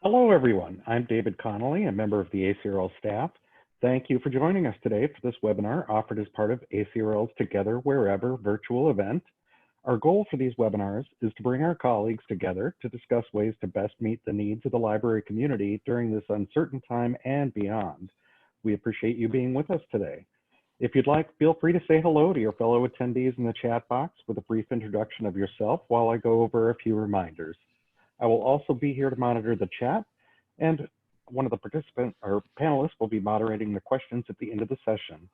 Hello, everyone. I'm David Connolly, a member of the ACRL staff. Thank you for joining us today for this webinar offered as part of ACRL's Together Wherever virtual event. Our goal for these webinars is to bring our colleagues together to discuss ways to best meet the needs of the library community during this uncertain time and beyond. We appreciate you being with us today. If you'd like, feel free to say hello to your fellow attendees in the chat box with a brief introduction of yourself while I go over a few reminders. I will also be here to monitor the chat, and one of the participants or panelists will be moderating the questions at the end of the session.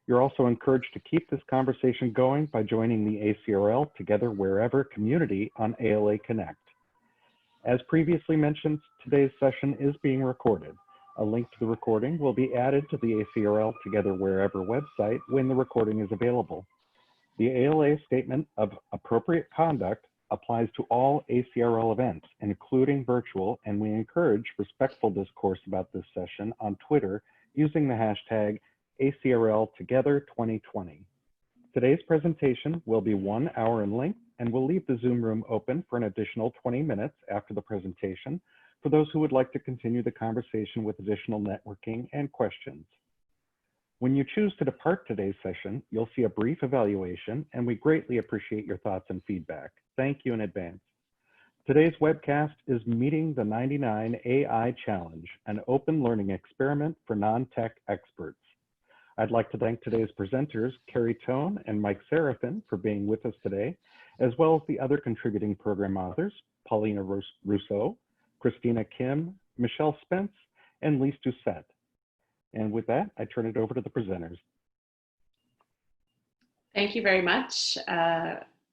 You're also encouraged to keep this conversation going by joining the ACRL Together Wherever community on ALA Connect. As previously mentioned, today's session is being recorded. A link to the recording will be added to the ACRL Together Wherever website when the recording is available. The ALA Statement of Appropriate Conduct applies to all ACRL events, including virtual, and we encourage respectful discourse about this session on Twitter using the hashtag ACRL Together 2020. Today's presentation will be 1 hour in length, and we'll leave the Zoom room open for an additional 20 minutes after the presentation for those who would like to continue the conversation with additional networking and questions. When you choose to depart today's session, you'll see a brief evaluation, and we greatly appreciate your thoughts and feedback. Thank you in advance. Today's webcast is Meeting the 99 AI Challenge, an open learning experiment for non-tech experts. I'd like to thank today's presenters, Carrie Tone and Mike Serafin, for being with us today, as well as the other contributing program authors, Paulina Rousseau, Christina Kim, Michelle Spence, and Lise Doucette. And with that, I turn it over to the presenters. Thank you very much,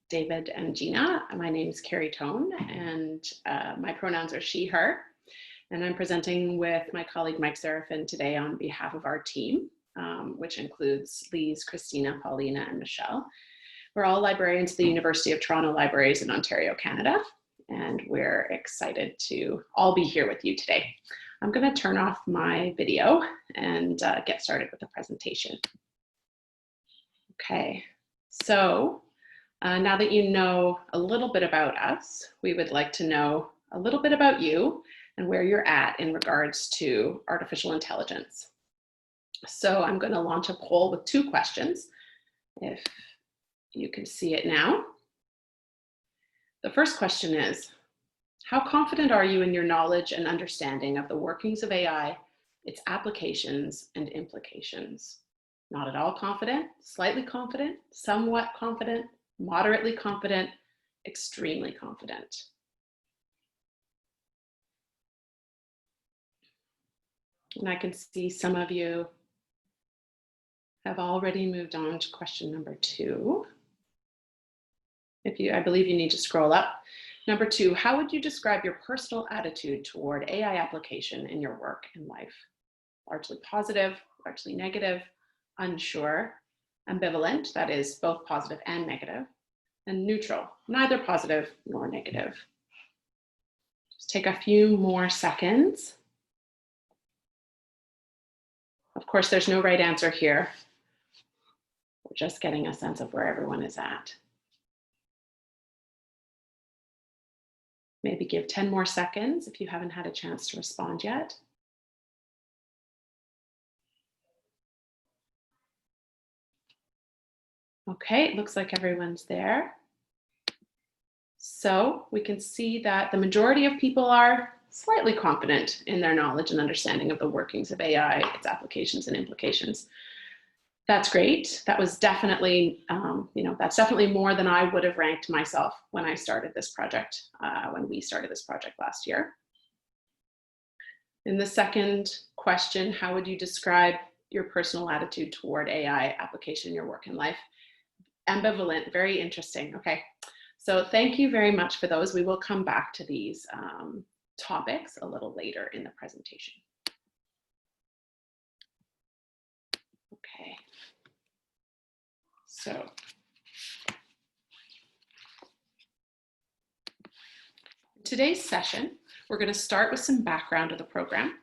David and Gina. My name is Carrie Tone, and my pronouns are she, her. And I'm presenting with my colleague Mike Serafin today on behalf of our team, which includes Lise, Christina, Paulina, and Michelle. We're all librarians at the University of Toronto Libraries in Ontario, Canada, and we're excited to all be here with you today. I'm going to turn off my video and get started with the presentation. Okay, so now that you know a little bit about us, we would like to know a little bit about you and where you're at in regards to artificial intelligence. So I'm going to launch a poll with 2 questions, if you can see it now. The first question is, how confident are you in your knowledge and understanding of the workings of AI, its applications and implications? Not at all confident, slightly confident, somewhat confident, moderately confident, extremely confident. And I can see some of you have already moved on to question number 2. I believe you need to scroll up. Number 2, how would you describe your personal attitude toward AI application in your work and life? Largely positive, largely negative, unsure, ambivalent, that is both positive and negative, and neutral, neither positive nor negative. Just take a few more seconds. Of course, there's no right answer here. We're just getting a sense of where everyone is at. Maybe give 10 more seconds if you haven't had a chance to respond yet. Okay, it looks like everyone's there. So we can see that the majority of people are slightly confident in their knowledge and understanding of the workings of AI, its applications and implications. That's great. That was definitely, that's definitely more than I would have ranked myself when I started this project, when we started this project last year. In the second question, how would you describe your personal attitude toward AI application in your work and life? Ambivalent, very interesting. Okay, so thank you very much for those. We will come back to these topics a little later in the presentation. Okay. So, today's session, we're going to start with some background of the program.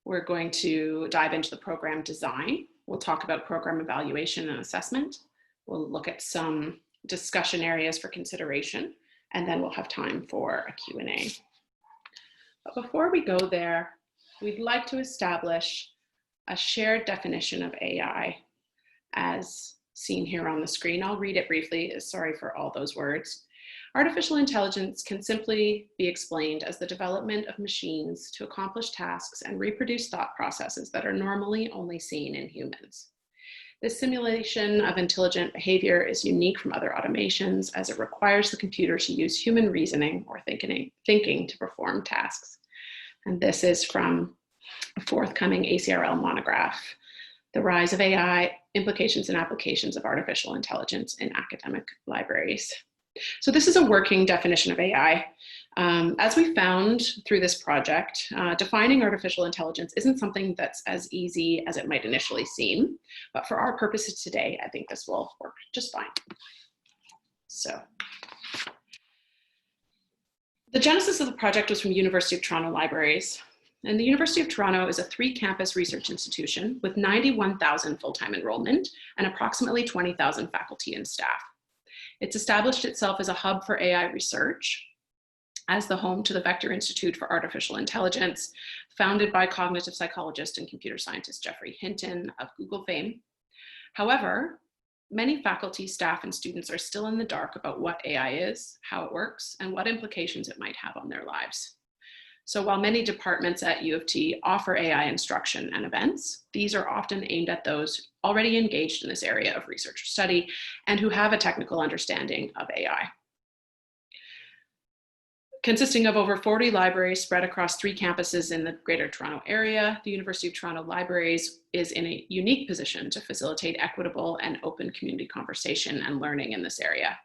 We're going to dive into the program design. We'll talk about program evaluation and assessment. We'll look at some discussion areas for consideration, and then we'll have time for a Q&A. But before we go there, we'd like to establish a shared definition of AI as seen here on the screen. I'll read it briefly, sorry for all those words. Artificial intelligence can simply be explained as the development of machines to accomplish tasks and reproduce thought processes that are normally only seen in humans. This simulation of intelligent behavior is unique from other automations as it requires the computer to use human reasoning or thinking to perform tasks. And this is from a forthcoming ACRL monograph, The Rise of AI, Implications and Applications of Artificial Intelligence in Academic Libraries. So this is a working definition of AI. As we found through this project, defining artificial intelligence isn't something that's as easy as it might initially seem, but for our purposes today, I think this will work just fine. So, the genesis of the project was from University of Toronto Libraries. And the University of Toronto is a 3-campus research institution with 91,000 full-time enrollment and approximately 20,000 faculty and staff. It's established itself as a hub for AI research, as the home to the Vector Institute for Artificial Intelligence, founded by cognitive psychologist and computer scientist Geoffrey Hinton of Google fame. However, many faculty, staff, and students are still in the dark about what AI is, how it works, and what implications it might have on their lives. So while many departments at U of T offer AI instruction and events, these are often aimed at those already engaged in this area of research or study and who have a technical understanding of AI. Consisting of over 40 libraries spread across 3 campuses in the Greater Toronto Area, the University of Toronto Libraries is in a unique position to facilitate equitable and open community conversation and learning in this area.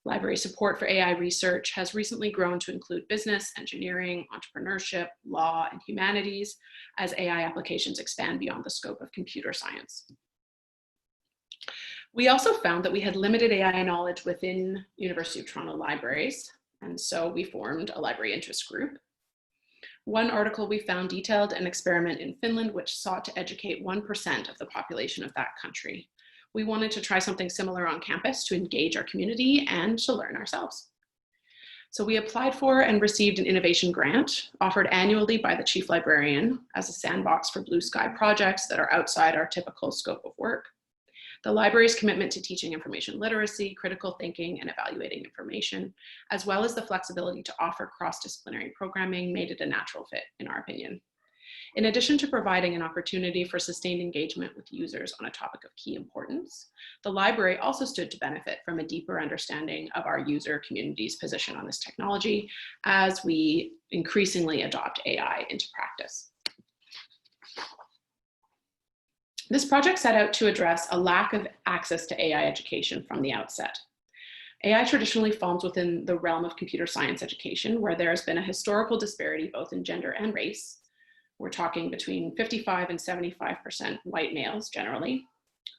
Library support for AI research has recently grown to include business, engineering, entrepreneurship, law, and humanities as AI applications expand beyond the scope of computer science. We also found that we had limited AI knowledge within University of Toronto Libraries, and so we formed a library interest group. One article we found detailed an experiment in Finland which sought to educate 1% of the population of that country. We wanted to try something similar on campus to engage our community and to learn ourselves. So we applied for and received an innovation grant offered annually by the chief librarian as a sandbox for blue sky projects that are outside our typical scope of work. The library's commitment to teaching information literacy, critical thinking, and evaluating information, as well as the flexibility to offer cross-disciplinary programming, made it a natural fit, in our opinion. In addition to providing an opportunity for sustained engagement with users on a topic of key importance, the library also stood to benefit from a deeper understanding of our user community's position on this technology as we increasingly adopt AI into practice. This project set out to address a lack of access to AI education from the outset. AI traditionally falls within the realm of computer science education, where there has been a historical disparity both in gender and race. We're talking between 55 and 75% white males generally.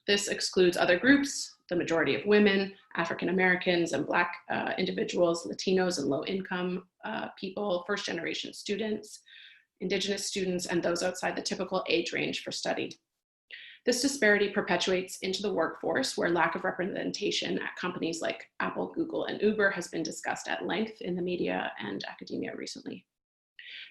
This excludes other groups, the majority of women, African Americans and Black individuals, Latinos and low-income people, first-generation students, Indigenous students, and those outside the typical age range for study. This disparity perpetuates into the workforce, where lack of representation at companies like Apple, Google, and Uber has been discussed at length in the media and academia recently.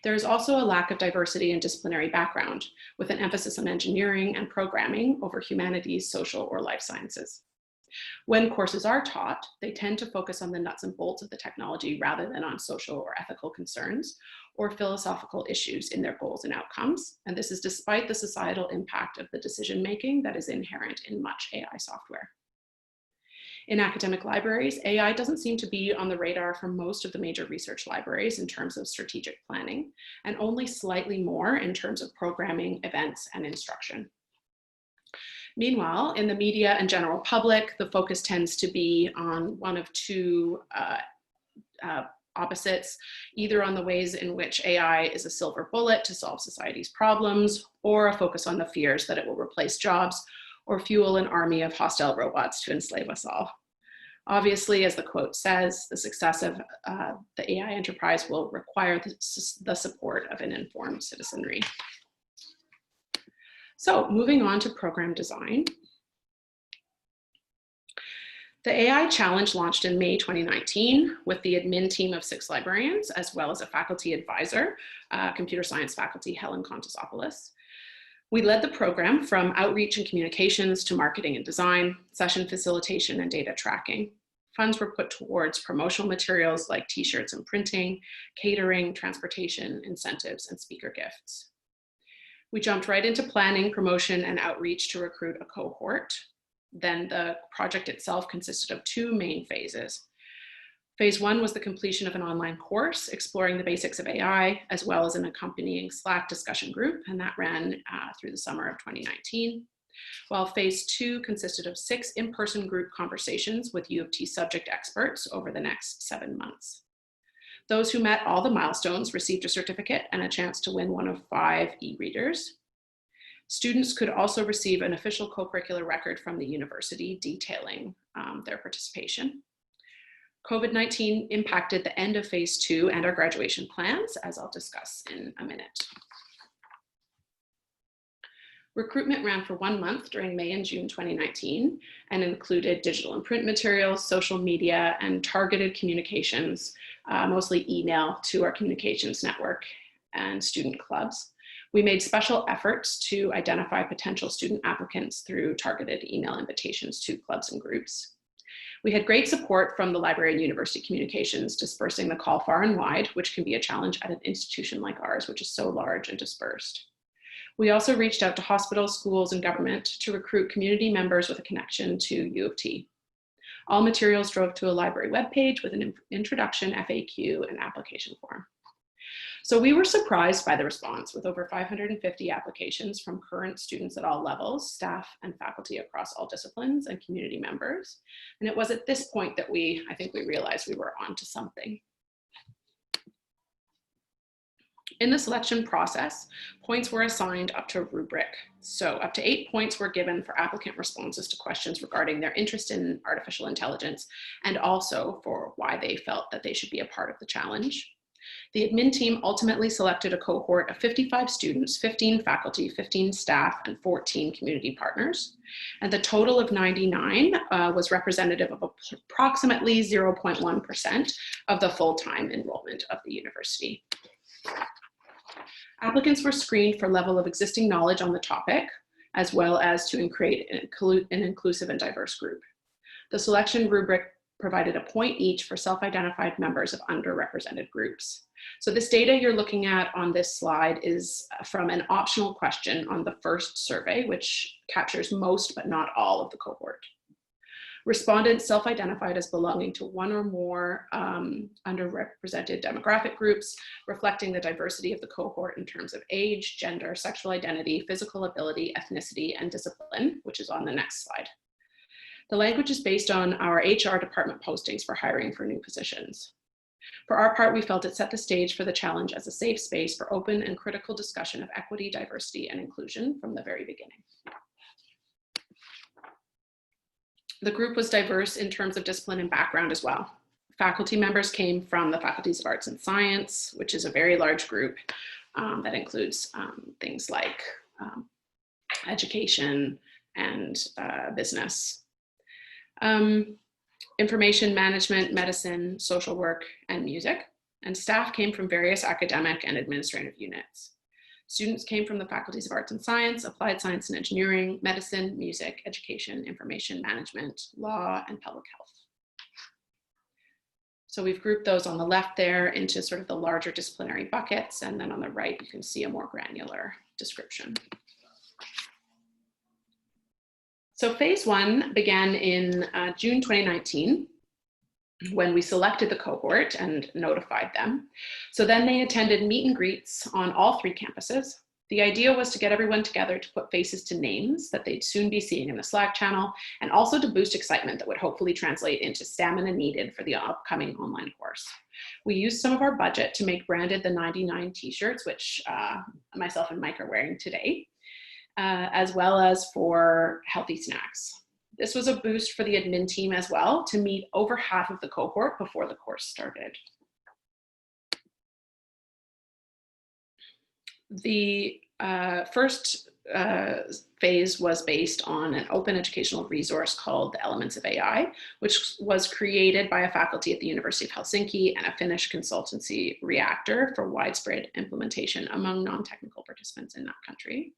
There is also a lack of diversity in disciplinary background, with an emphasis on engineering and programming over humanities, social, or life sciences. When courses are taught, they tend to focus on the nuts and bolts of the technology rather than on social or ethical concerns or philosophical issues in their goals and outcomes. And this is despite the societal impact of the decision-making that is inherent in much AI software. In academic libraries, AI doesn't seem to be on the radar for most of the major research libraries in terms of strategic planning, and only slightly more in terms of programming, events, and instruction. Meanwhile, in the media and general public, the focus tends to be on one of two opposites, either on the ways in which AI is a silver bullet to solve society's problems, or a focus on the fears that it will replace jobs or fuel an army of hostile robots to enslave us all. Obviously, as the quote says, the success of the AI enterprise will require the support of an informed citizenry. So moving on to program design. The AI Challenge launched in May 2019 with the admin team of 6 librarians, as well as a faculty advisor, computer science faculty Helen Kontasopoulos. We led the program from outreach and communications to marketing and design, session facilitation, and data tracking. Funds were put towards promotional materials like t-shirts and printing, catering, transportation, incentives, and speaker gifts. We jumped right into planning, promotion, and outreach to recruit a cohort. Then the project itself consisted of 2 main phases. Phase 1 was the completion of an online course exploring the basics of AI, as well as an accompanying Slack discussion group, and that ran through the summer of 2019. While phase 2 consisted of 6 in-person group conversations with U of T subject experts over the next 7 months. Those who met all the milestones received a certificate and a chance to win one of 5 e-readers. Students could also receive an official co-curricular record from the university detailing their participation. COVID-19 impacted the end of phase 2 and our graduation plans, as I'll discuss in a minute. Recruitment ran for 1 month during May and June 2019 and included digital and print materials, social media, and targeted communications, mostly email to our communications network and student clubs. We made special efforts to identify potential student applicants through targeted email invitations to clubs and groups. We had great support from the library and university communications, dispersing the call far and wide, which can be a challenge at an institution like ours, which is so large and dispersed. We also reached out to hospitals, schools, and government to recruit community members with a connection to U of T. All materials drove to a library webpage with an introduction, FAQ, and application form. So we were surprised by the response, with over 550 applications from current students at all levels, staff and faculty across all disciplines, and community members. And it was at this point that I think we realized we were onto something. In the selection process, points were assigned up to a rubric. So up to 8 points were given for applicant responses to questions regarding their interest in artificial intelligence, and also for why they felt that they should be a part of the challenge. The admin team ultimately selected a cohort of 55 students, 15 faculty, 15 staff, and 14 community partners. And the total of 99 was representative of approximately 0.1% of the full-time enrollment of the university. Applicants were screened for level of existing knowledge on the topic, as well as to create an inclusive and diverse group. The selection rubric provided a point each for self-identified members of underrepresented groups. So this data you're looking at on this slide is from an optional question on the first survey, which captures most but not all of the cohort. Respondents self-identified as belonging to one or more underrepresented demographic groups, reflecting the diversity of the cohort in terms of age, gender, sexual identity, physical ability, ethnicity, and discipline, which is on the next slide. The language is based on our HR department postings for hiring for new positions. For our part, we felt it set the stage for the challenge as a safe space for open and critical discussion of equity, diversity, and inclusion from the very beginning. The group was diverse in terms of discipline and background as well. Faculty members came from the faculties of arts and science, which is a very large group that includes things like education and business. Information management, medicine, social work, and music. And staff came from various academic and administrative units. Students came from the faculties of arts and science, applied science and engineering, medicine, music, education, information management, law, and public health. So we've grouped those on the left there into sort of the larger disciplinary buckets, and then on the right, you can see a more granular description. So phase 1 began in June 2019 when we selected the cohort and notified them. So then they attended meet and greets on all 3 campuses. The idea was to get everyone together to put faces to names that they'd soon be seeing in the Slack channel, and also to boost excitement that would hopefully translate into stamina needed for the upcoming online course. We used some of our budget to make branded the 99 t-shirts, which myself and Mike are wearing today. As well as for healthy snacks. This was a boost for the admin team as well to meet over half of the cohort before the course started. The first phase was based on an open educational resource called The Elements of AI, which was created by a faculty at the University of Helsinki and a Finnish consultancy, Reactor, for widespread implementation among non-technical participants in that country.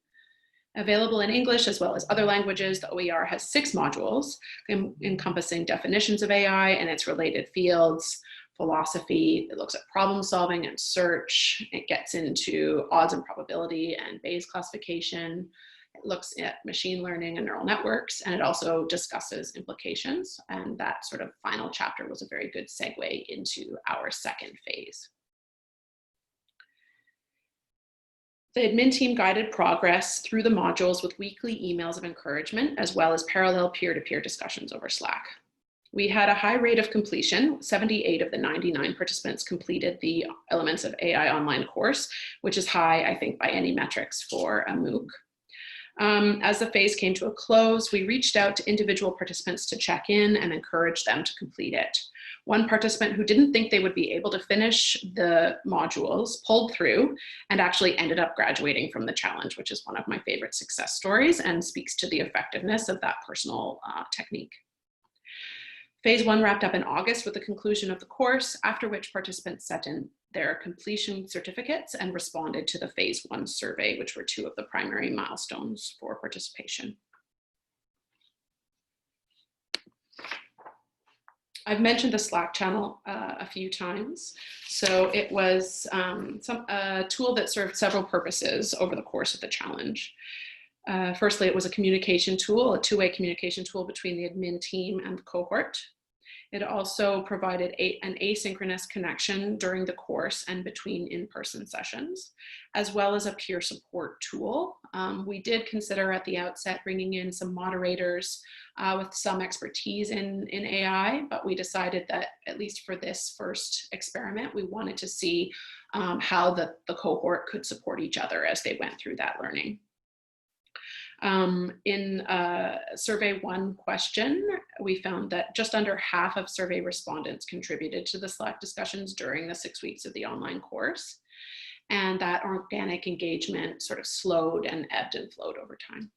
Available in English as well as other languages, the OER has 6 modules encompassing definitions of AI and its related fields, philosophy. It looks at problem solving and search. It gets into odds and probability and Bayes classification. It looks at machine learning and neural networks, and it also discusses implications. And that sort of final chapter was a very good segue into our second phase. The admin team guided progress through the modules with weekly emails of encouragement, as well as parallel peer-to-peer discussions over Slack. We had a high rate of completion. 78 of the 99 participants completed the Elements of AI online course, which is high, I think, by any metrics for a MOOC. As the phase came to a close, we reached out to individual participants to check in and encourage them to complete it. One participant who didn't think they would be able to finish the modules pulled through and actually ended up graduating from the challenge, which is one of my favorite success stories and speaks to the effectiveness of that personal technique. Phase 1 wrapped up in August with the conclusion of the course, after which participants sent in their completion certificates and responded to the Phase 1 survey, which were 2 of the primary milestones for participation. I've mentioned the Slack channel a few times. So it was a tool that served several purposes over the course of the challenge. Firstly, it was a communication tool, a two-way communication tool between the admin team and the cohort. It also provided an asynchronous connection during the course and between in-person sessions, as well as a peer support tool. We did consider at the outset bringing in some moderators with some expertise in AI, but we decided that at least for this first experiment, we wanted to see how the cohort could support each other as they went through that learning. In survey 1 question, we found that just under half of survey respondents contributed to the Slack discussions during the 6 weeks of the online course, and that organic engagement sort of slowed and ebbed and flowed over time.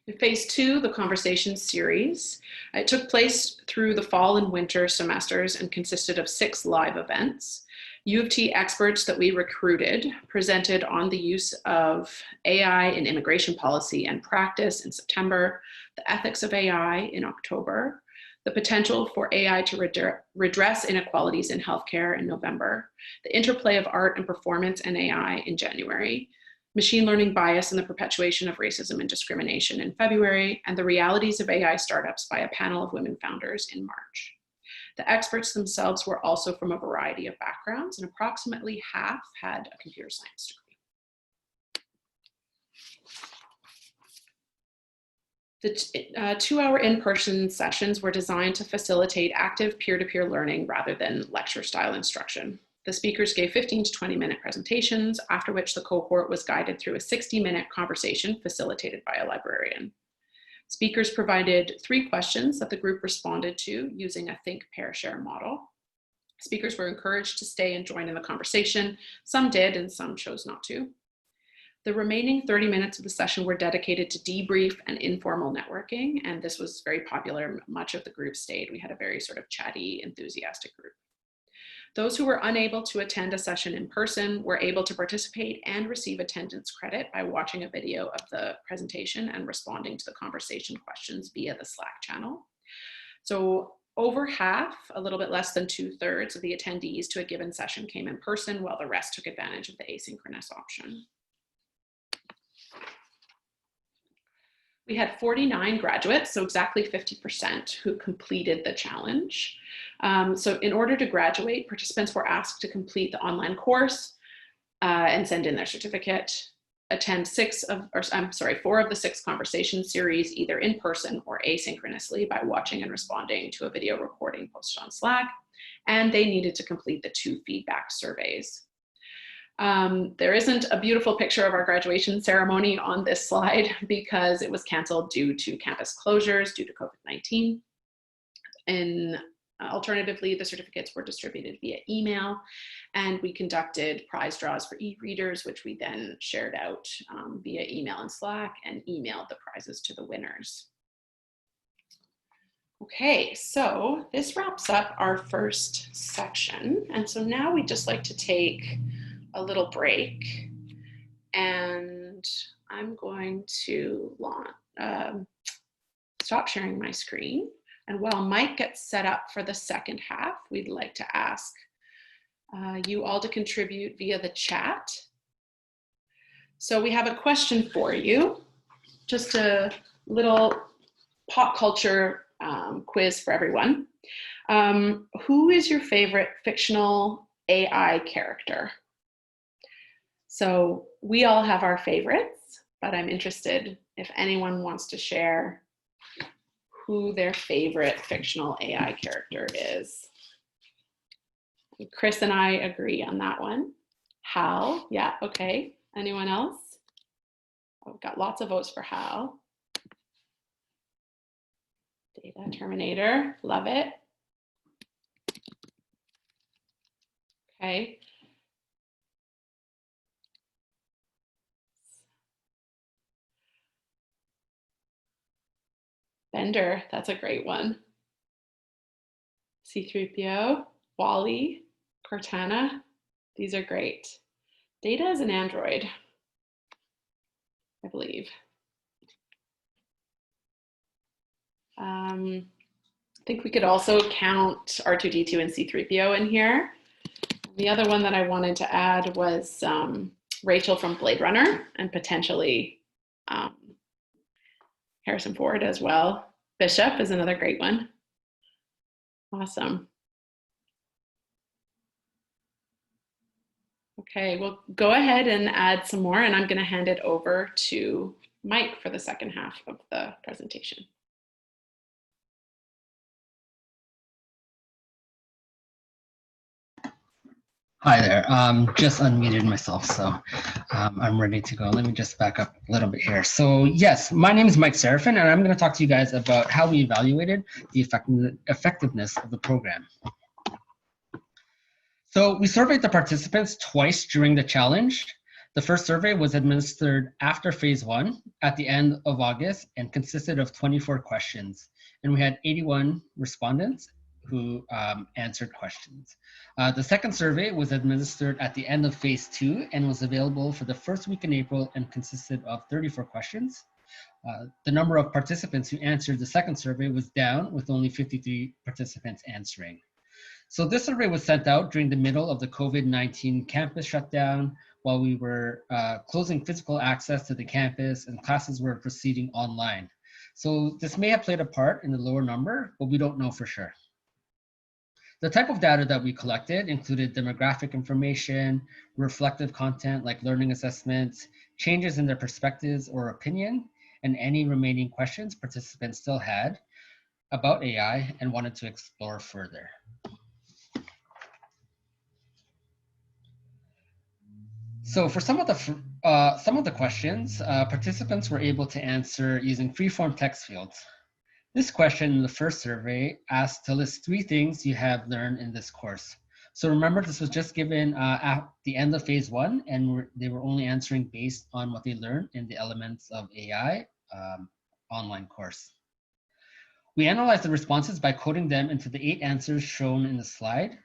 In phase 2, the conversation series, it took place through the fall and winter semesters and consisted of 6 live events. U of T experts that we recruited presented on the use of AI in immigration policy and practice in September, the ethics of AI in October, the potential for AI to redress inequalities in healthcare in November, the interplay of art and performance and AI in January, machine learning bias and the perpetuation of racism and discrimination in February, and the realities of AI startups by a panel of women founders in March. The experts themselves were also from a variety of backgrounds, and approximately half had a computer science degree. The 2-hour in-person sessions were designed to facilitate active peer-to-peer learning rather than lecture-style instruction. The speakers gave 15 to 20-minute presentations, after which the cohort was guided through a 60-minute conversation facilitated by a librarian. Speakers provided 3 questions that the group responded to using a think, pair, share model. Speakers were encouraged to stay and join in the conversation. Some did and some chose not to. The remaining 30 minutes of the session were dedicated to debrief and informal networking, and this was very popular. Much of the group stayed. We had a very sort of chatty, enthusiastic group. Those who were unable to attend a session in person were able to participate and receive attendance credit by watching a video of the presentation and responding to the conversation questions via the Slack channel. So over half, a little bit less than 2/3 of the attendees to a given session came in person, while the rest took advantage of the asynchronous option. We had 49 graduates, so exactly 50% who completed the challenge. So in order to graduate, participants were asked to complete the online course and send in their certificate, attend 4 of the 6 conversation series, either in person or asynchronously by watching and responding to a video recording posted on Slack, and they needed to complete the 2 feedback surveys. There isn't a beautiful picture of our graduation ceremony on this slide because it was canceled due to campus closures due to COVID-19. In Alternatively, the certificates were distributed via email, and we conducted prize draws for e-readers, which we then shared out via email and Slack and emailed the prizes to the winners. Okay, so this wraps up our first section. And so now we'd just like to take a little break, and I'm going to stop sharing my screen. And while Mike gets set up for the second half, we'd like to ask you all to contribute via the chat. So we have a question for you, just a little pop culture quiz for everyone. Who is your favorite fictional AI character? So we all have our favorites, but I'm interested if anyone wants to share who their favorite fictional AI character is. Chris and I agree on that one. Hal, yeah, okay. Anyone else? Oh, we've got lots of votes for Hal. Data Terminator, love it. Okay. Bender, that's a great one. C-3PO, Wally, Cortana, these are great. Data is an android, I believe. I think we could also count R2-D2 and C-3PO in here. The other one that I wanted to add was Rachel from Blade Runner, and potentially Harrison Ford as well. Bishop is another great one. Awesome. Okay, well, go ahead and add some more, and I'm going to hand it over to Mike for the second half of the presentation. Hi there, just unmuted myself, so I'm ready to go. Let me just back up a little bit here. So yes, my name is Mike Serafin, and I'm going to talk to you guys about how we evaluated the effectiveness of the program. So we surveyed the participants twice during the challenge. The first survey was administered after phase 1 at the end of August and consisted of 24 questions. And we had 81 respondents who answered questions. The second survey was administered at the end of phase 2 and was available for the first week in April and consisted of 34 questions. The number of participants who answered the second survey was down, with only 53 participants answering. So this survey was sent out during the middle of the COVID-19 campus shutdown, while we were closing physical access to the campus and classes were proceeding online. So this may have played a part in the lower number, but we don't know for sure. The type of data that we collected included demographic information, reflective content like learning assessments, changes in their perspectives or opinion, and any remaining questions participants still had about AI and wanted to explore further. So for some of the questions, participants were able to answer using free-form text fields. This question in the first survey asked to list 3 things you have learned in this course. So remember, this was just given at the end of phase 1, and they were only answering based on what they learned in the Elements of AI online course. We analyzed the responses by coding them into the 8 answers shown in the slide.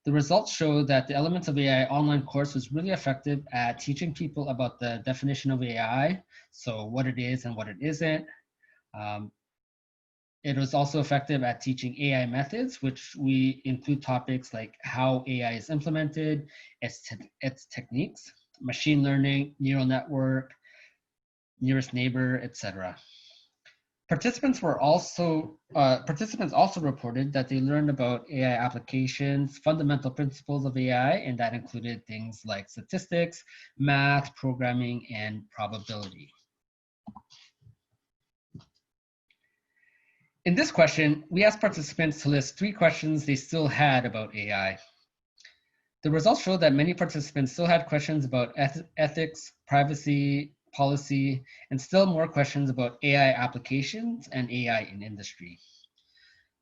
The results show that the Elements of AI online course was really effective at teaching people about the definition of AI, so what it is and what it isn't. It was also effective at teaching AI methods, which we include topics like how AI is implemented, its techniques, machine learning, neural network, nearest neighbor, etc. Participants also reported that they learned about AI applications, fundamental principles of AI, and that included things like statistics, math, programming, and probability. In this question, we asked participants to list 3 questions they still had about AI. The results show that many participants still had questions about ethics, privacy, policy, and still more questions about AI applications and AI in industry.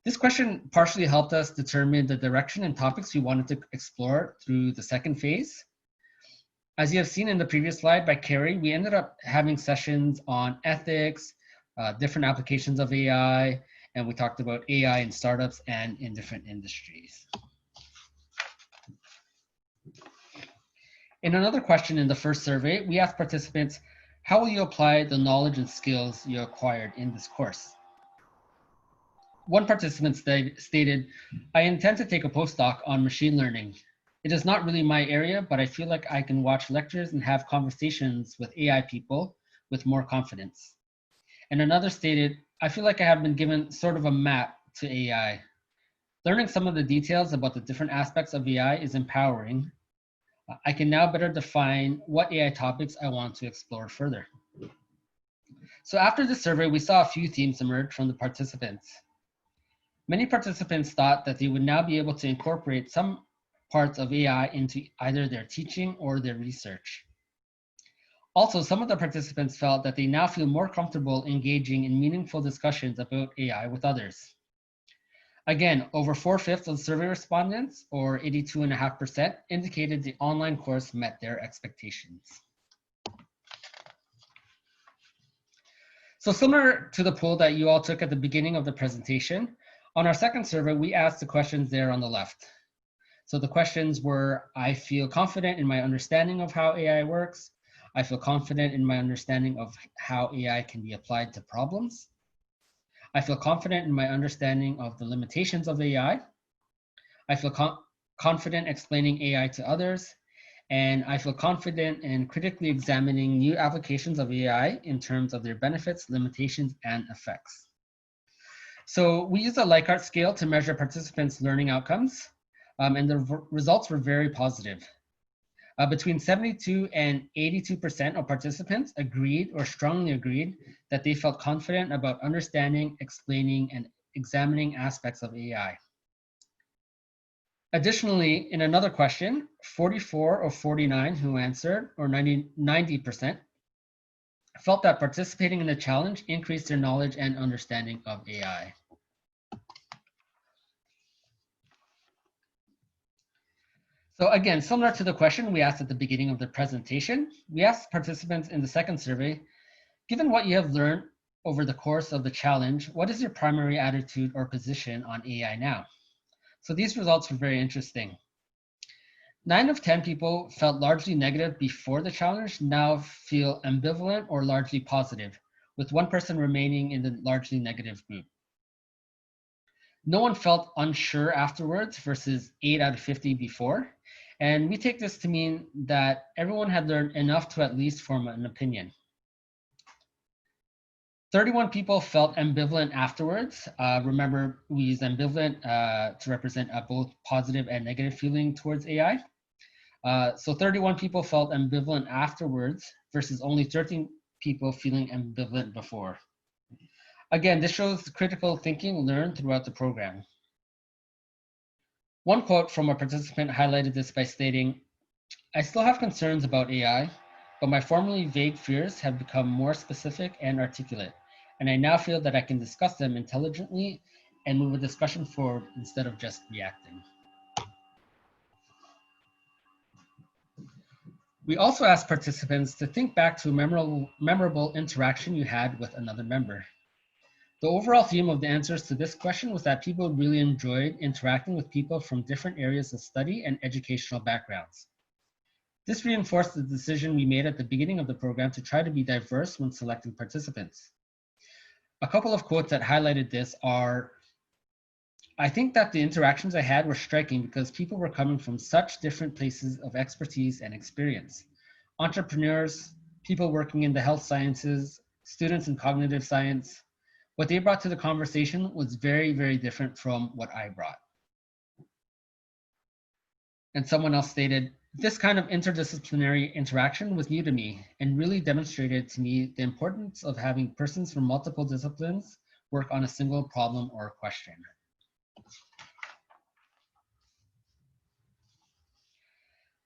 This question partially helped us determine the direction and topics we wanted to explore through the second phase. As you have seen in the previous slide by Carrie, we ended up having sessions on ethics, different applications of AI, and we talked about AI in startups and in different industries. In another question in the first survey, we asked participants, how will you apply the knowledge and skills you acquired in this course? One participant stated, I intend to take a postdoc on machine learning. It is not really my area, but I feel like I can watch lectures and have conversations with AI people with more confidence. And another stated, I feel like I have been given sort of a map to AI. Learning some of the details about the different aspects of AI is empowering. I can now better define what AI topics I want to explore further. So after this survey, we saw a few themes emerge from the participants. Many participants thought that they would now be able to incorporate some parts of AI into either their teaching or their research. Also, some of the participants felt that they now feel more comfortable engaging in meaningful discussions about AI with others. Again, over 4/5 of survey respondents, or 82.5%, indicated the online course met their expectations. So similar to the poll that you all took at the beginning of the presentation, on our second survey, we asked the questions there on the left. So the questions were, I feel confident in my understanding of how AI works. I feel confident in my understanding of how AI can be applied to problems. I feel confident in my understanding of the limitations of AI. I feel confident explaining AI to others. And I feel confident in critically examining new applications of AI in terms of their benefits, limitations, and effects. So we used a Likert scale to measure participants' learning outcomes, and the results were very positive. Between 72 and 82% of participants agreed or strongly agreed that they felt confident about understanding, explaining, and examining aspects of AI. Additionally, in another question, 44 of 49 who answered, or 90%, felt that participating in the challenge increased their knowledge and understanding of AI. So again, similar to the question we asked at the beginning of the presentation, we asked participants in the second survey, given what you have learned over the course of the challenge, what is your primary attitude or position on AI now? So these results were very interesting. 9 of 10 people felt largely negative before the challenge, now feel ambivalent or largely positive, with one person remaining in the largely negative group. No one felt unsure afterwards versus 8 out of 50 before. And we take this to mean that everyone had learned enough to at least form an opinion. 31 people felt ambivalent afterwards. Remember, we use ambivalent to represent both positive and negative feeling towards AI. So 31 people felt ambivalent afterwards versus only 13 people feeling ambivalent before. Again, this shows the critical thinking learned throughout the program. One quote from a participant highlighted this by stating, I still have concerns about AI, but my formerly vague fears have become more specific and articulate, and I now feel that I can discuss them intelligently and move a discussion forward instead of just reacting. We also asked participants to think back to a memorable interaction you had with another member. The overall theme of the answers to this question was that people really enjoyed interacting with people from different areas of study and educational backgrounds. This reinforced the decision we made at the beginning of the program to try to be diverse when selecting participants. A couple of quotes that highlighted this are, I think that the interactions I had were striking because people were coming from such different places of expertise and experience. Entrepreneurs, people working in the health sciences, students in cognitive science. What they brought to the conversation was very, very different from what I brought. And someone else stated, this kind of interdisciplinary interaction was new to me and really demonstrated to me the importance of having persons from multiple disciplines work on a single problem or question.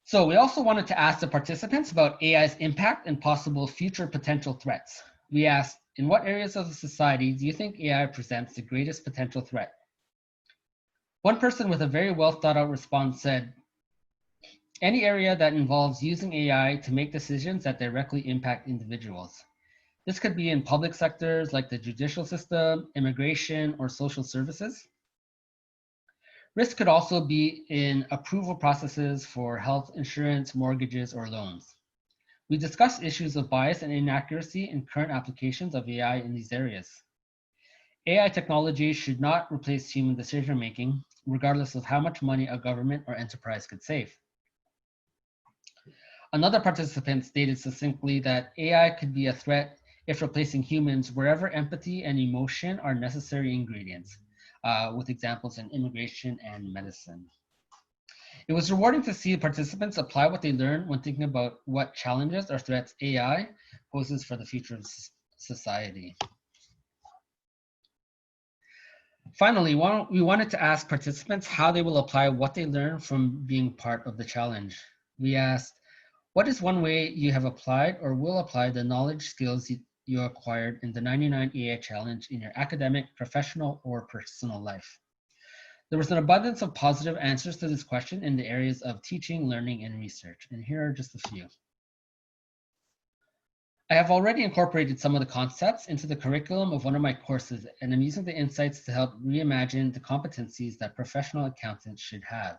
So we also wanted to ask the participants about AI's impact and possible future potential threats. We asked, in what areas of the society do you think AI presents the greatest potential threat? One person with a very well thought out response said, any area that involves using AI to make decisions that directly impact individuals. This could be in public sectors like the judicial system, immigration, or social services. Risk could also be in approval processes for health insurance, mortgages, or loans. We discussed issues of bias and inaccuracy in current applications of AI in these areas. AI technology should not replace human decision-making, regardless of how much money a government or enterprise could save. Another participant stated succinctly that AI could be a threat if replacing humans wherever empathy and emotion are necessary ingredients, with examples in immigration and medicine. It was rewarding to see participants apply what they learned when thinking about what challenges or threats AI poses for the future of society. Finally, we wanted to ask participants how they will apply what they learned from being part of the challenge. We asked, what is one way you have applied or will apply the knowledge skills you acquired in the 99 AI challenge in your academic, professional, or personal life? There was an abundance of positive answers to this question in the areas of teaching, learning, and research, and here are just a few. I have already incorporated some of the concepts into the curriculum of one of my courses, and I'm using the insights to help reimagine the competencies that professional accountants should have.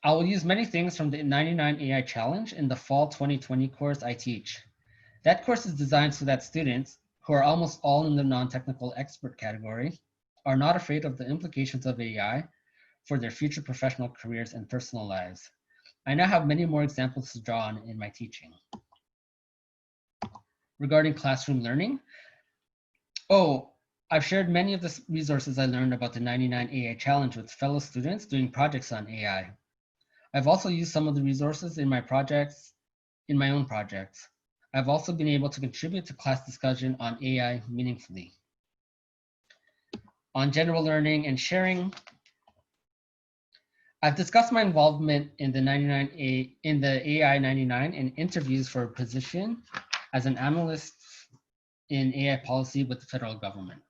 I will use many things from the 99 AI Challenge in the fall 2020 course I teach. That course is designed so that students, who are almost all in the non-technical expert category, are not afraid of the implications of AI for their future professional careers and personal lives. I now have many more examples to draw on in my teaching. Regarding classroom learning, I've shared many of the resources I learned about the 99 AI Challenge with fellow students doing projects on AI. I've also used some of the resources in my own projects. I've also been able to contribute to class discussion on AI meaningfully. On general learning and sharing, I've discussed my involvement in the AI 99 in interviews for a position as an analyst in AI policy with the federal government.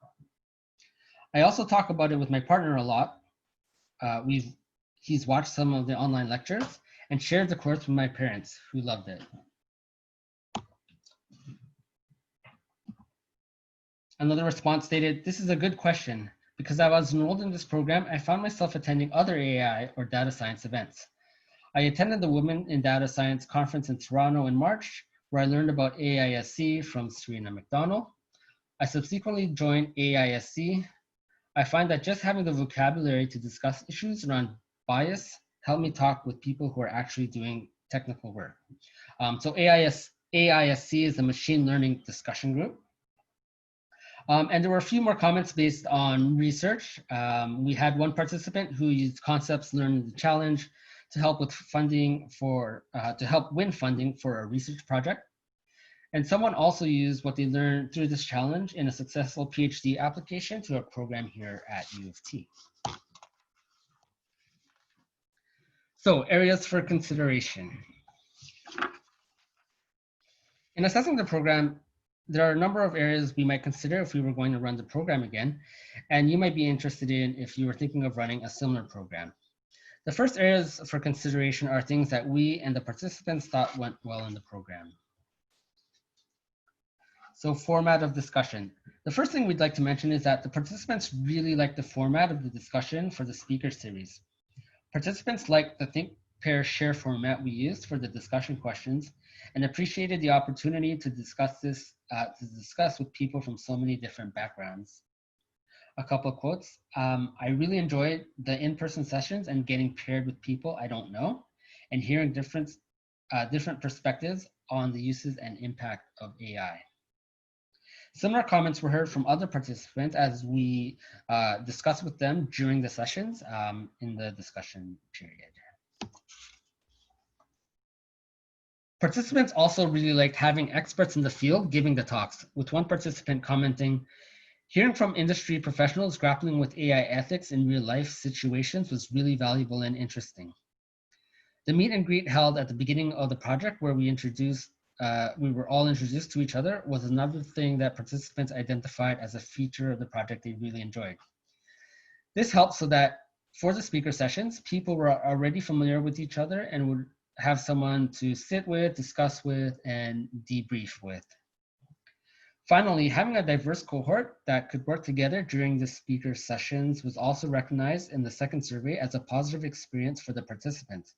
I also talk about it with my partner a lot. He's watched some of the online lectures and shared the course with my parents, who loved it. Another response stated, this is a good question. Because I was enrolled in this program, I found myself attending other AI or data science events. I attended the Women in Data Science conference in Toronto in March, where I learned about AISC from Serena McDonald. I subsequently joined AISC. I find that just having the vocabulary to discuss issues around bias helped me talk with people who are actually doing technical work. So AISC is a machine learning discussion group. And there were a few more comments based on research. We had one participant who used concepts learned in the challenge to help with funding to help win funding for a research project. And someone also used what they learned through this challenge in a successful PhD application to a program here at U of T. So, areas for consideration. In assessing the program, there are a number of areas we might consider if we were going to run the program again, and you might be interested in if you were thinking of running a similar program. The first areas for consideration are things that we and the participants thought went well in the program. So, format of discussion. The first thing we'd like to mention is that the participants really liked the format of the discussion for the speaker series. Participants liked the think, pair, share format we used for the discussion questions and appreciated the opportunity to discuss with people from so many different backgrounds. A couple of quotes. I really enjoyed the in-person sessions and getting paired with people I don't know and hearing different perspectives on the uses and impact of AI. Similar comments were heard from other participants as we discussed with them during the sessions in the discussion period. Participants also really liked having experts in the field giving the talks, with one participant commenting, hearing from industry professionals grappling with AI ethics in real life situations was really valuable and interesting. The meet and greet held at the beginning of the project where we were all introduced to each other was another thing that participants identified as a feature of the project they really enjoyed. This helps so that for the speaker sessions, people were already familiar with each other and would have someone to sit with, discuss with, and debrief with. Finally, having a diverse cohort that could work together during the speaker sessions was also recognized in the second survey as a positive experience for the participants,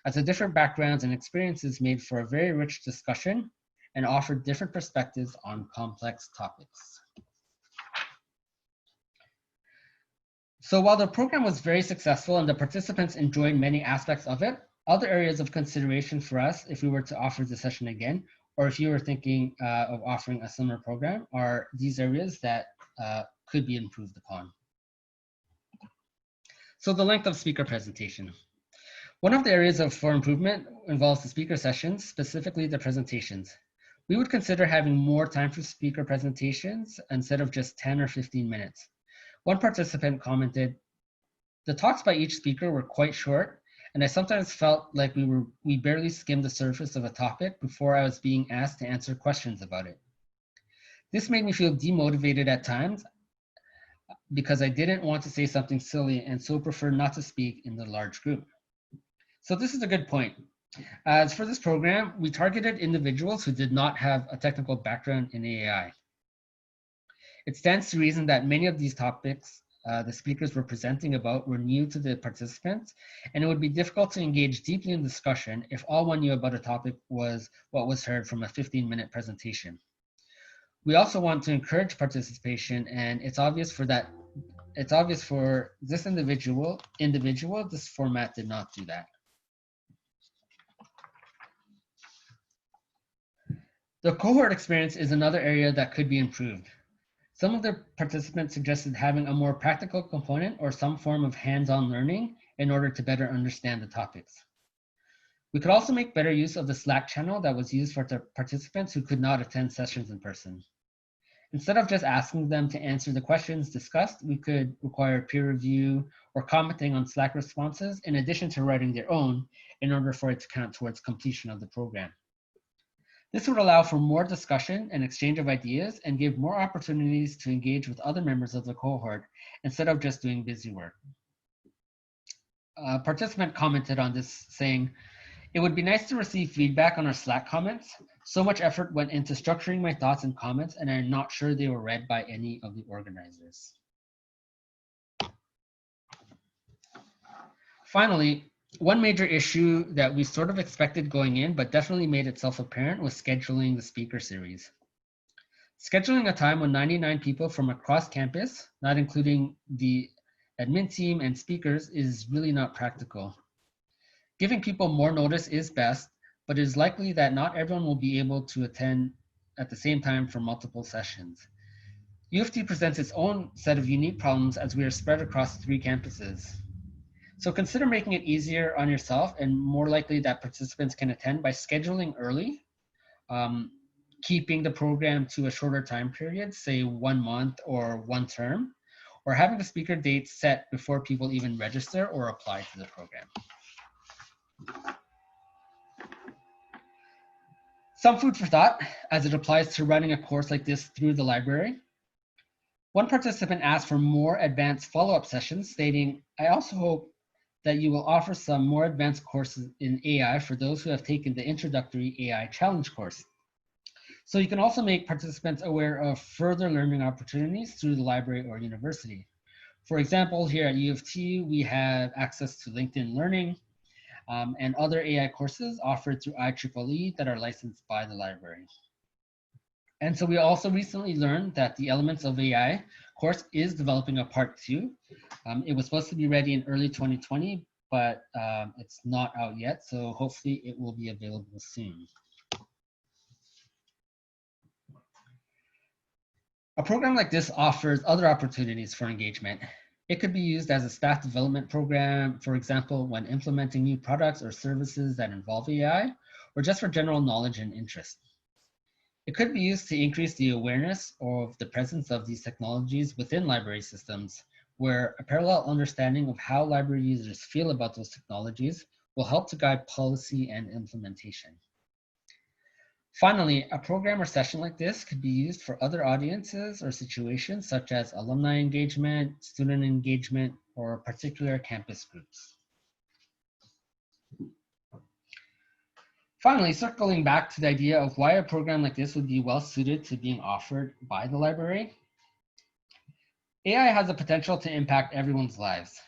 as the different backgrounds and experiences made for a very rich discussion and offered different perspectives on complex topics. So while the program was very successful and the participants enjoyed many aspects of it, other areas of consideration for us if we were to offer the session again, or if you were thinking of offering a similar program, are these areas that could be improved upon. So the length of speaker presentation. One of the areas for improvement involves the speaker sessions, specifically the presentations. We would consider having more time for speaker presentations instead of just 10 or 15 minutes. One participant commented, "The talks by each speaker were quite short, and I sometimes felt like we barely skimmed the surface of a topic before I was being asked to answer questions about it. This made me feel demotivated at times because I didn't want to say something silly and so preferred not to speak in the large group." So this is a good point. As for this program, we targeted individuals who did not have a technical background in AI. It stands to reason that many of these topics the speakers were presenting about were new to the participants, and it would be difficult to engage deeply in discussion if all one knew about a topic was what was heard from a 15-minute presentation. We also want to encourage participation, and it's obvious for this individual, this format did not do that. The cohort experience is another area that could be improved. Some of the participants suggested having a more practical component or some form of hands-on learning in order to better understand the topics. We could also make better use of the Slack channel that was used for the participants who could not attend sessions in person. Instead of just asking them to answer the questions discussed, we could require peer review or commenting on Slack responses in addition to writing their own in order for it to count towards completion of the program. This would allow for more discussion and exchange of ideas and give more opportunities to engage with other members of the cohort instead of just doing busy work. A participant commented on this saying, "It would be nice to receive feedback on our Slack comments. So much effort went into structuring my thoughts and comments, and I'm not sure they were read by any of the organizers." Finally, one major issue that we sort of expected going in, but definitely made itself apparent, was scheduling the speaker series. Scheduling a time when 99 people from across campus, not including the admin team and speakers, is really not practical. Giving people more notice is best, but it is likely that not everyone will be able to attend at the same time for multiple sessions. U of T presents its own set of unique problems as we are spread across 3 campuses. So consider making it easier on yourself and more likely that participants can attend by scheduling early, keeping the program to a shorter time period, say 1 month or 1 term, or having the speaker date set before people even register or apply to the program. Some food for thought as it applies to running a course like this through the library. One participant asked for more advanced follow-up sessions, stating, "I also hope that you will offer some more advanced courses in AI for those who have taken the introductory AI challenge course." So you can also make participants aware of further learning opportunities through the library or university. For example, here at U of T, we have access to LinkedIn Learning and other AI courses offered through IEEE that are licensed by the library. And so we also recently learned that the Elements of AI course is developing a part 2. It was supposed to be ready in early 2020, but it's not out yet. So hopefully it will be available soon. A program like this offers other opportunities for engagement. It could be used as a staff development program, for example, when implementing new products or services that involve AI, or just for general knowledge and interest. It could be used to increase the awareness of the presence of these technologies within library systems, where a parallel understanding of how library users feel about those technologies will help to guide policy and implementation. Finally, a program or session like this could be used for other audiences or situations such as alumni engagement, student engagement, or particular campus groups. Finally, circling back to the idea of why a program like this would be well suited to being offered by the library, AI has the potential to impact everyone's lives.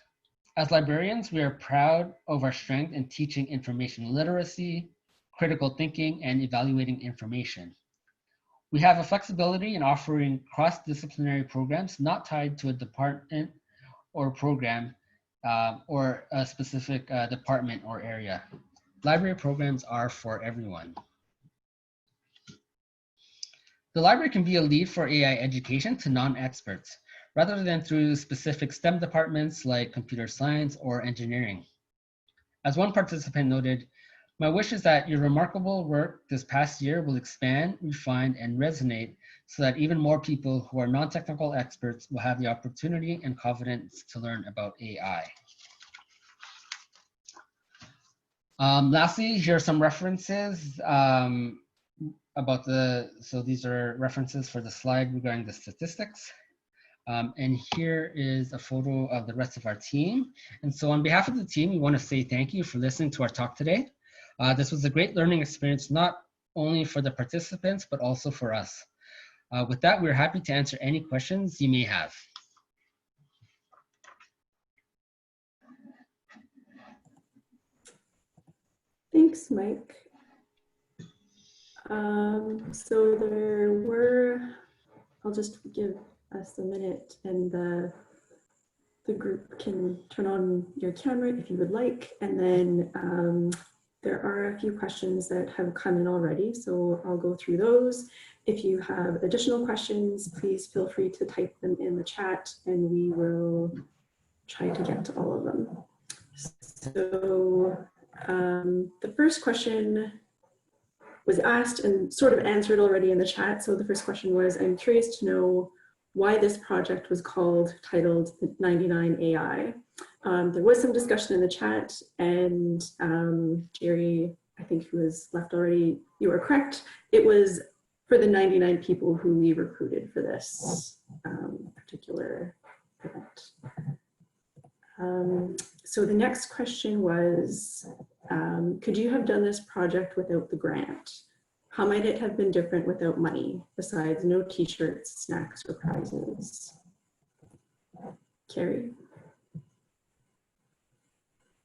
As librarians, we are proud of our strength in teaching information literacy, critical thinking, and evaluating information. We have a flexibility in offering cross-disciplinary programs not tied to a department or program or a specific department or area. Library programs are for everyone. The library can be a lead for AI education to non-experts, rather than through specific STEM departments like computer science or engineering. As one participant noted, my wish is that your remarkable work this past year will expand, refine, and resonate so that even more people who are non-technical experts will have the opportunity and confidence to learn about AI. Lastly, here are some references so these are references for the slide regarding the statistics. And here is a photo of the rest of our team. And so on behalf of the team, we want to say thank you for listening to our talk today. This was a great learning experience, not only for the participants, but also for us. With that, we're happy to answer any questions you may have. Thanks, Mike. So there were, I'll just give us a minute and the group can turn on your camera if you would like. And then there are a few questions that have come in already, so I'll go through those. If you have additional questions, please feel free to type them in the chat and we will try to get to all of them. So the first question was asked and sort of answered already in the chat. So the first question was, I'm curious to know why this project was titled 99 AI. There was some discussion in the chat and Jerry, I think who was left already, you are correct. It was for the 99 people who we recruited for this particular event. So the next question was, could you have done this project without the grant? How might it have been different without money, besides no t-shirts, snacks, or prizes? Carrie?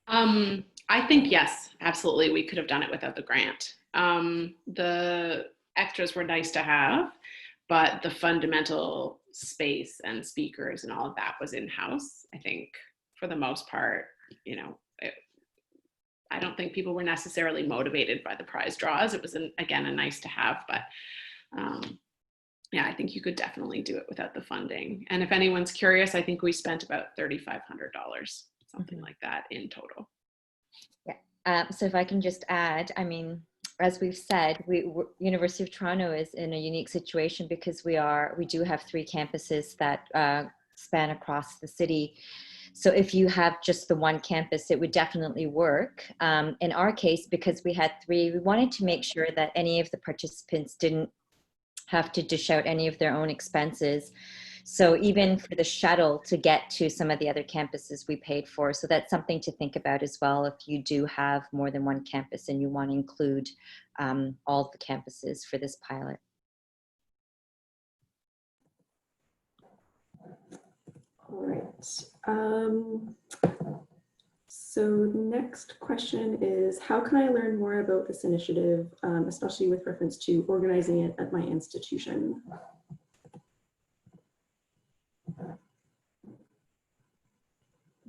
I think yes, absolutely. We could have done it without the grant. The extras were nice to have, but the fundamental space and speakers and all of that was in-house. I think for the most part, you know, I don't think people were necessarily motivated by the prize draws. It was, again, a nice to have, but yeah, I think you could definitely do it without the funding. And if anyone's curious, I think we spent about $3,500, something like that in total. Yeah, so if I can just add, I mean, as we've said, University of Toronto is in a unique situation because we do have 3 campuses that span across the city. So if you have just the one campus, it would definitely work. In our case, because we had 3, we wanted to make sure that any of the participants didn't have to dish out any of their own expenses. So even for the shuttle to get to some of the other campuses we paid for. So that's something to think about as well if you do have more than one campus and you want to include all the campuses for this pilot. All right. So the next question is, how can I learn more about this initiative, especially with reference to organizing it at my institution?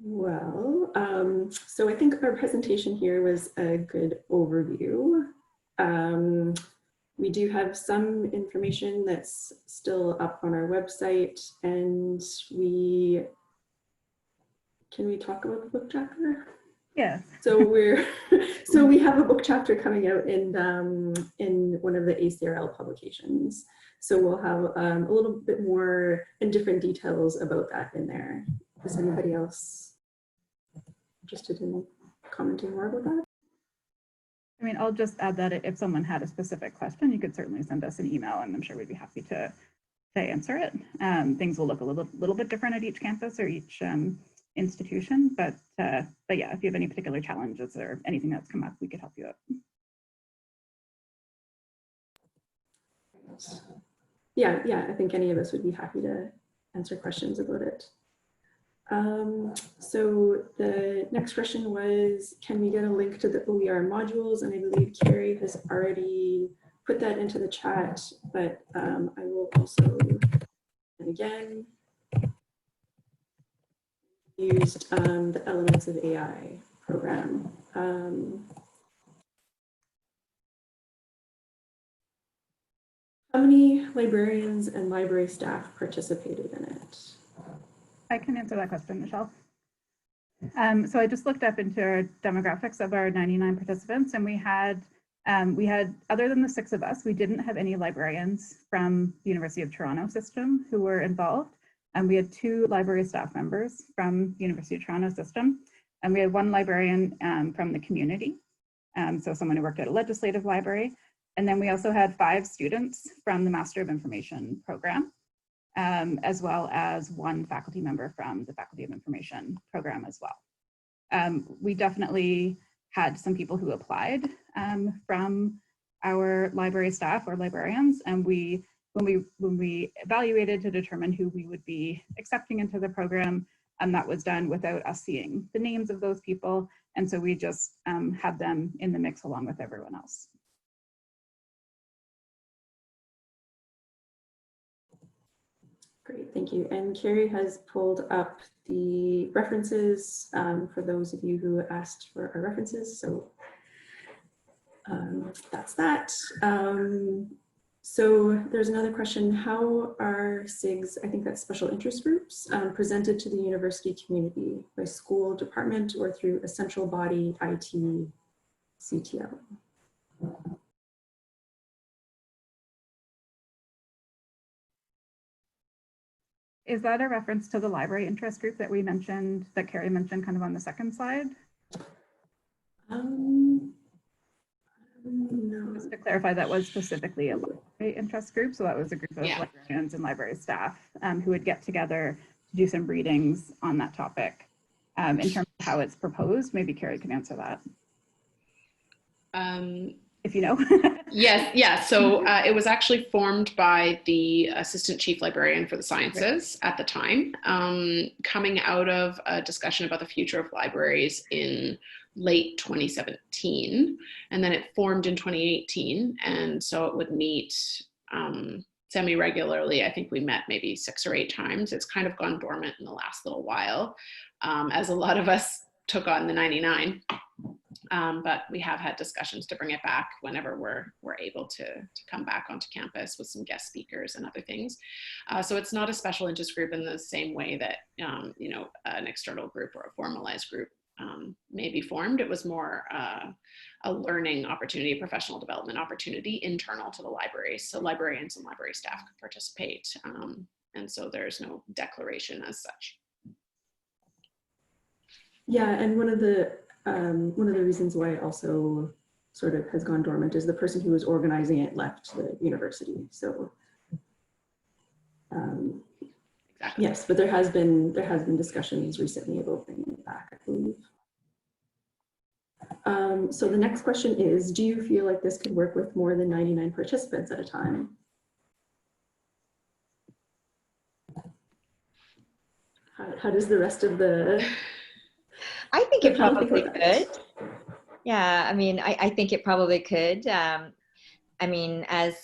Well, so I think our presentation here was a good overview. We do have some information that's still up on our website, and can we talk about the book chapter? Yeah. So we have a book chapter coming out in one of the ACRL publications. So we'll have a little bit more and different details about that in there. Is anybody else interested in commenting more about that? I mean, I'll just add that if someone had a specific question, you could certainly send us an email, and I'm sure we'd be happy to answer it. Things will look a little bit different at each campus or each institution, but yeah, if you have any particular challenges or anything that's come up, we could help you out. Yeah, I think any of us would be happy to answer questions about it. So the next question was, can we get a link to the OER modules? And I believe Carrie has already put that into the chat, but I will also, and again, used the Elements of AI program. How many librarians and library staff participated in it? I can answer that question, Michelle. So I just looked up into our demographics of our 99 participants, and we had, other than the 6 of us, we didn't have any librarians from the University of Toronto system who were involved. And we had 2 library staff members from the University of Toronto system, and we had 1 librarian from the community, so someone who worked at a legislative library. And then we also had 5 students from the Master of Information program, as well as 1 faculty member from the Faculty of Information program as well. We definitely had some people who applied from our library staff or librarians, and when we evaluated to determine who we would be accepting into the program, that was done without us seeing the names of those people, and so we just had them in the mix along with everyone else. Great, thank you. And Carrie has pulled up the references for those of you who asked for our references. So that's that. So there's another question. How are SIGs, I think that's special interest groups, presented to the university community by school department or through a central body, IT, CTO? Is that a reference to the library interest group that we mentioned, that Carrie mentioned kind of on the second slide? No. Just to clarify, that was specifically a library interest group. So that was a group of librarians and library staff who would get together to do some readings on that topic. In terms of how it's proposed, maybe Carrie can answer that. If you know. Yes, yeah. So it was actually formed by the assistant chief librarian for the sciences at the time, coming out of a discussion about the future of libraries in late 2017. And then it formed in 2018. And so it would meet semi-regularly. I think we met maybe 6 or 8 times. It's kind of gone dormant in the last little while, as a lot of us took on the 99. But we have had discussions to bring it back whenever we're able to come back onto campus with some guest speakers and other things. So it's not a special interest group in the same way that you know, an external group or a formalized group may be formed. It was more a learning opportunity, a professional development opportunity internal to the library. So librarians and library staff could participate. And so there's no declaration as such. Yeah, and one of the reasons why it also sort of has gone dormant is the person who was organizing it left the university. So exactly. Yes, but there has been discussions recently about bringing it back, I believe. So the next question is, do you feel like this could work with more than 99 participants at a time? How does the rest of the I think it probably could. Yeah, I mean, I think it probably could. I mean, as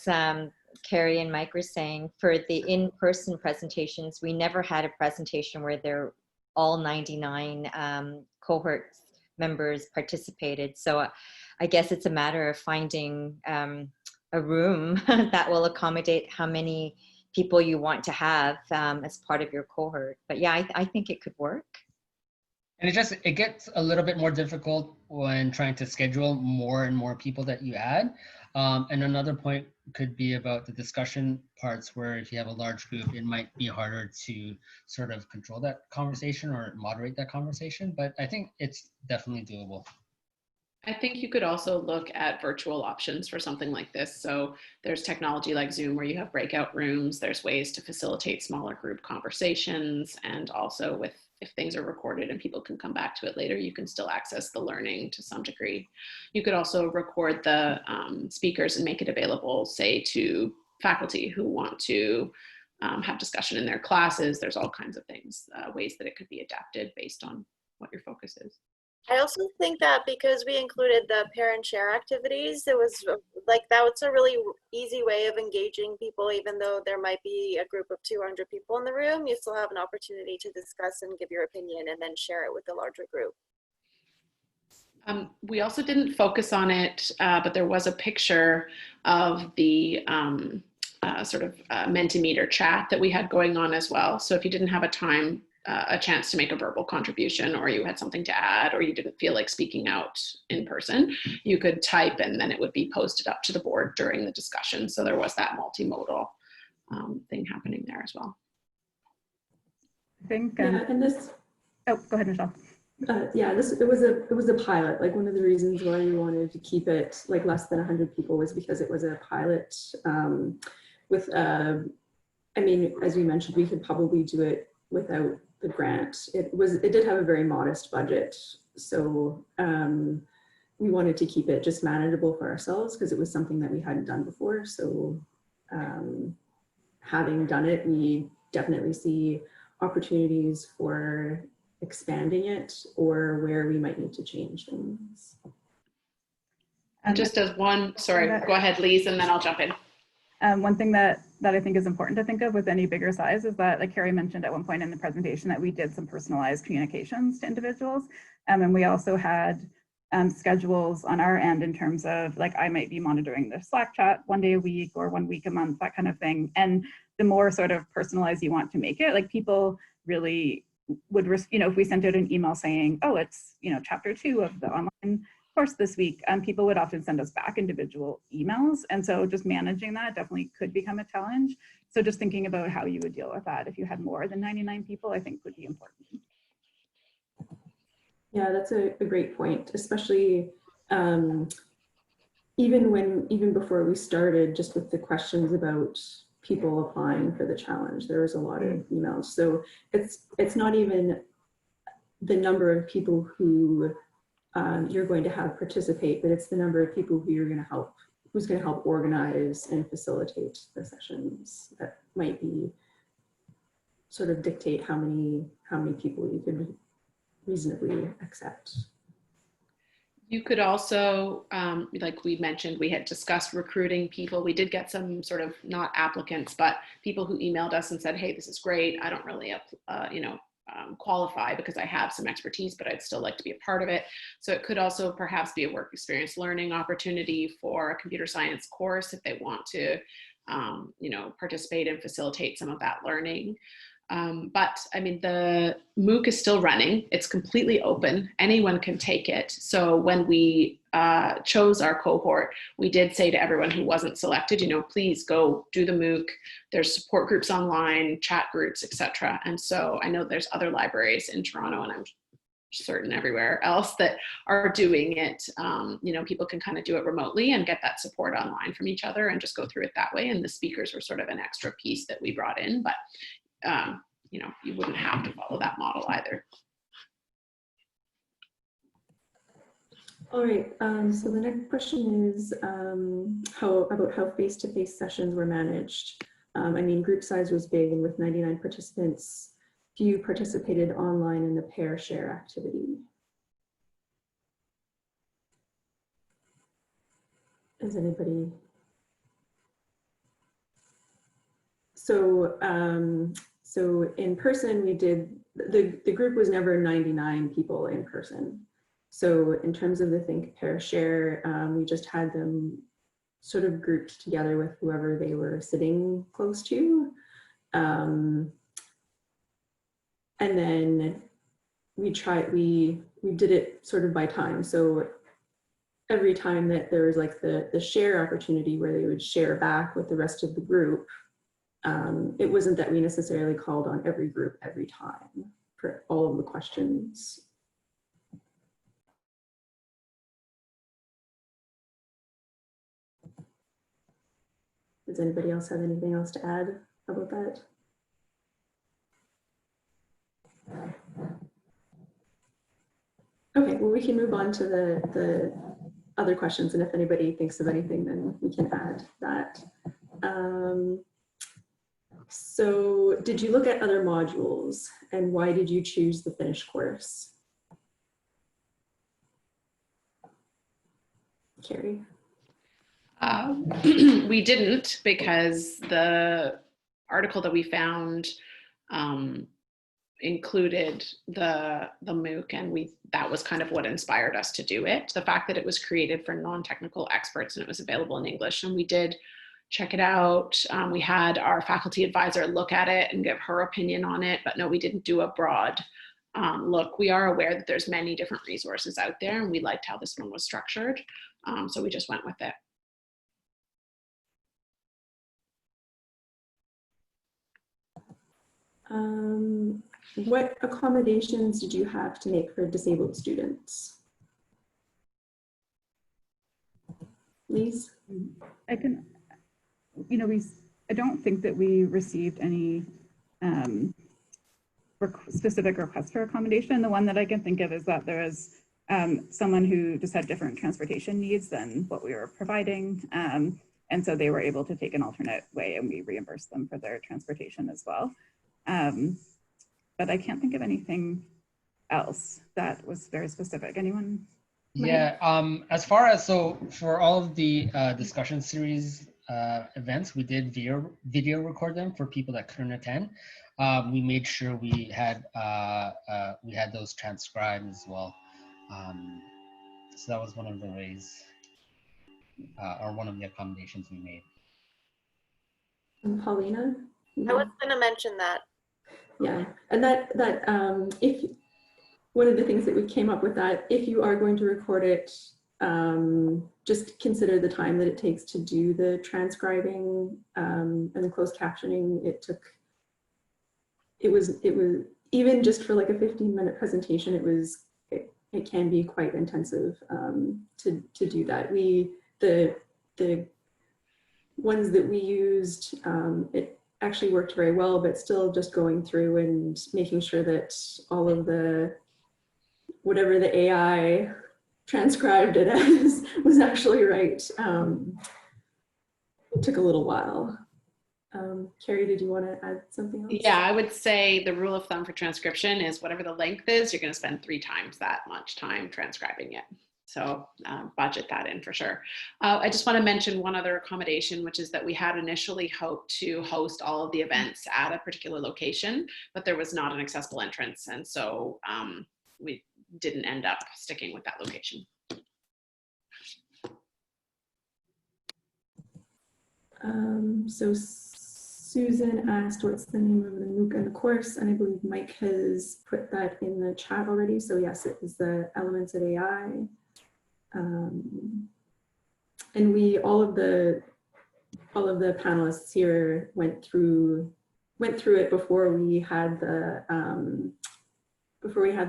Carrie and Mike were saying, for the in-person presentations, we never had a presentation where they're all 99 cohort members participated. So I guess it's a matter of finding a room that will accommodate how many people you want to have as part of your cohort. But yeah, I think it could work. And it gets a little bit more difficult when trying to schedule more and more people that you add. And another point could be about the discussion parts, where if you have a large group, it might be harder to sort of control that conversation or moderate that conversation. But I think it's definitely doable. I think you could also look at virtual options for something like this. So there's technology like Zoom where you have breakout rooms. There's ways to facilitate smaller group conversations. And also with, if things are recorded and people can come back to it later, you can still access the learning to some degree. You could also record the speakers and make it available, say, to faculty who want to have discussion in their classes. There's all kinds of things, ways that it could be adapted based on what your focus is. I also think that because we included the parent share activities, it was like that was a really easy way of engaging people, even though there might be a group of 200 people in the room, you still have an opportunity to discuss and give your opinion and then share it with the larger group. We also didn't focus on it, but there was a picture of the sort of Mentimeter chat that we had going on as well. So if you didn't have a chance to make a verbal contribution, or you had something to add, or you didn't feel like speaking out in person, you could type and then it would be posted up to the board during the discussion. So there was that multimodal thing happening there as well. I think, yeah, and this. Oh, go ahead, Michelle. Yeah, it was a pilot. Like one of the reasons why we wanted to keep it like less than 100 people was because it was a pilot with, I mean, as we mentioned, we could probably do it without the grant. It did have a very modest budget. So we wanted to keep it just manageable for ourselves because it was something that we hadn't done before. So having done it, we definitely see opportunities for expanding it or where we might need to change things. And just as one, sorry, go ahead, Lise, and then I'll jump in. One thing that I think is important to think of with any bigger size is that, like Carrie mentioned at one point in the presentation, that we did some personalized communications to individuals. And we also had schedules on our end in terms of, like, I might be monitoring the Slack chat 1 day a week or 1 week a month, that kind of thing. And the more sort of personalized you want to make it, like people really would, you know, if we sent out an email saying, oh, it's, you know, chapter 2 of the online course this week, people would often send us back individual emails. And so just managing that definitely could become a challenge. So just thinking about how you would deal with that if you had more than 99 people, I think would be important. Yeah, that's a great point, especially even before we started, just with the questions about people applying for the challenge, there was a lot of emails. So it's not even the number of people who you're going to have participate, but it's the number of people who you're going to help, who's going to help organize and facilitate the sessions that might be sort of dictate how many people you could reasonably accept. You could also, like we mentioned, we had discussed recruiting people. We did get some sort of, not applicants, but people who emailed us and said, hey, this is great. I don't really, qualify because I have some expertise, but I'd still like to be a part of it. So it could also perhaps be a work experience learning opportunity for a computer science course if they want to, participate and facilitate some of that learning. But I mean, the MOOC is still running. It's completely open. Anyone can take it. So when we chose our cohort, we did say to everyone who wasn't selected, please go do the MOOC. There's support groups online, chat groups, etc. And so I know there's other libraries in Toronto, and I'm certain everywhere else that are doing it. People can kind of do it remotely and get that support online from each other and just go through it that way. And the speakers were sort of an extra piece that we brought in, but you wouldn't have to follow that model either. All right, so the next question is how face-to-face sessions were managed. Group size was big, and with 99 participants, few participated online in the pair share activity. Is anybody? So in person, we did, the group was never 99 people in person. So in terms of the think, pair, share, we just had them sort of grouped together with whoever they were sitting close to. And then we did it sort of by time. So every time that there was like the share opportunity where they would share back with the rest of the group, it wasn't that we necessarily called on every group every time for all of the questions. Does anybody else have anything else to add about that? Okay, well, we can move on to the other questions, and if anybody thinks of anything, then we can add that. So did you look at other modules, and why did you choose the Finnish course? Carrie? We didn't, because the article that we found included the MOOC, and that was kind of what inspired us to do it. The fact that it was created for non-technical experts and it was available in English, and we did check it out. We had our faculty advisor look at it and give her opinion on it, but no, we didn't do a broad look. We are aware that there's many different resources out there, and we liked how this one was structured. So we just went with it. What accommodations did you have to make for disabled students? Lise? I can, I don't think that we received any specific requests for accommodation. The one that I can think of is that there is someone who just had different transportation needs than what we were providing. And so they were able to take an alternate way, and we reimbursed them for their transportation as well. But I can't think of anything else that was very specific. Anyone? Yeah, as far as, so for all of the discussion series events, we did video record them for people that couldn't attend. We made sure we had those transcribed as well. So that was one of the ways, or one of the accommodations we made. And Paulina? I was going to mention that. Yeah, and that if one of the things that we came up with, that if you are going to record it, just consider the time that it takes to do the transcribing and the closed captioning. It was even just for like a 15-minute presentation, it can be quite intensive to do that. The ones that we used, it actually worked very well, but still just going through and making sure that all of whatever the AI transcribed it as was actually right. It took a little while. Carrie, did you want to add something else? Yeah, I would say the rule of thumb for transcription is whatever the length is, you're going to spend 3 times that much time transcribing it. So budget that in for sure. I just want to mention one other accommodation, which is that we had initially hoped to host all of the events at a particular location, but there was not an accessible entrance. And so we didn't end up sticking with that location. So Susan asked what's the name of the MOOC and the course, and I believe Mike has put that in the chat already. So yes, it is the Elements of AI. And all of the panelists here went through it before we had the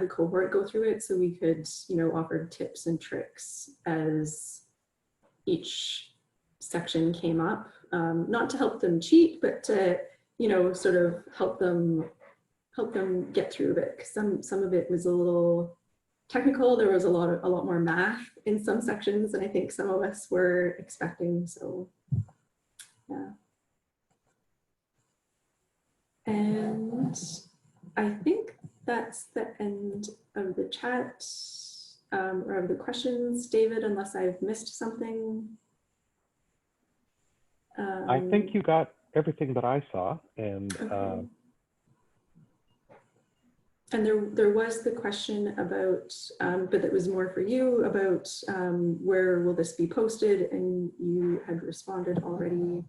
cohort go through it, so we could offer tips and tricks as each section came up, not to help them cheat, but to sort of help them get through it, because some of it was a little technical. There was a lot more math in some sections than I think some of us were expecting. So yeah. And I think that's the end of the chat or of the questions, David, unless I've missed something. I think you got everything that I saw, and okay. And there was the question about, but that was more for you, about where will this be posted, and you had responded already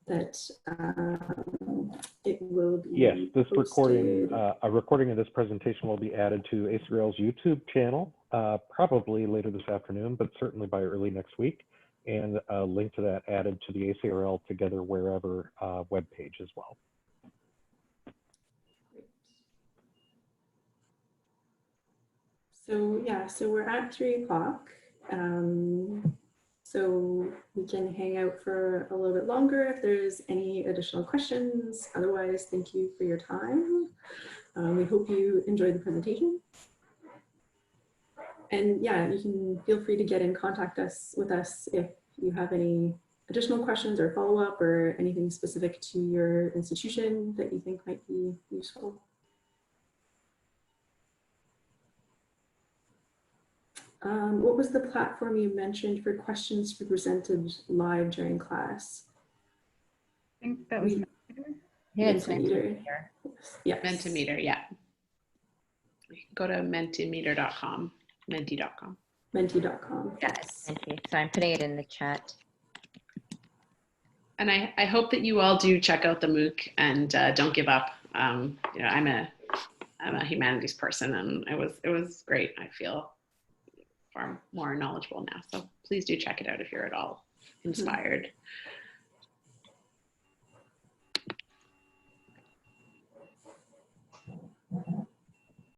that it will be yes, this posted. a recording of this presentation will be added to ACRL's YouTube channel, probably later this afternoon, but certainly by early next week, and a link to that added to the ACRL Together Wherever webpage as well. So yeah, so we're at 3 o'clock. so we can hang out for a little bit longer if there's any additional questions. Otherwise, thank you for your time. We hope you enjoyed the presentation. And yeah, you can feel free to get in contact with us if you have any additional questions or follow-up or anything specific to your institution that you think might be useful. What was the platform you mentioned for questions to be presented live during class? I think that was Yeah, it's Mentimeter. Yes. Mentimeter, yeah. Go to mentimeter.com, menti.com. Menti.com. yes, thank you. So I'm putting it in the chat. And I hope that you all do check out the MOOC and don't give up. You know, I'm a humanities person, and it was great. I feel far more knowledgeable now. So please do check it out if you're at all inspired.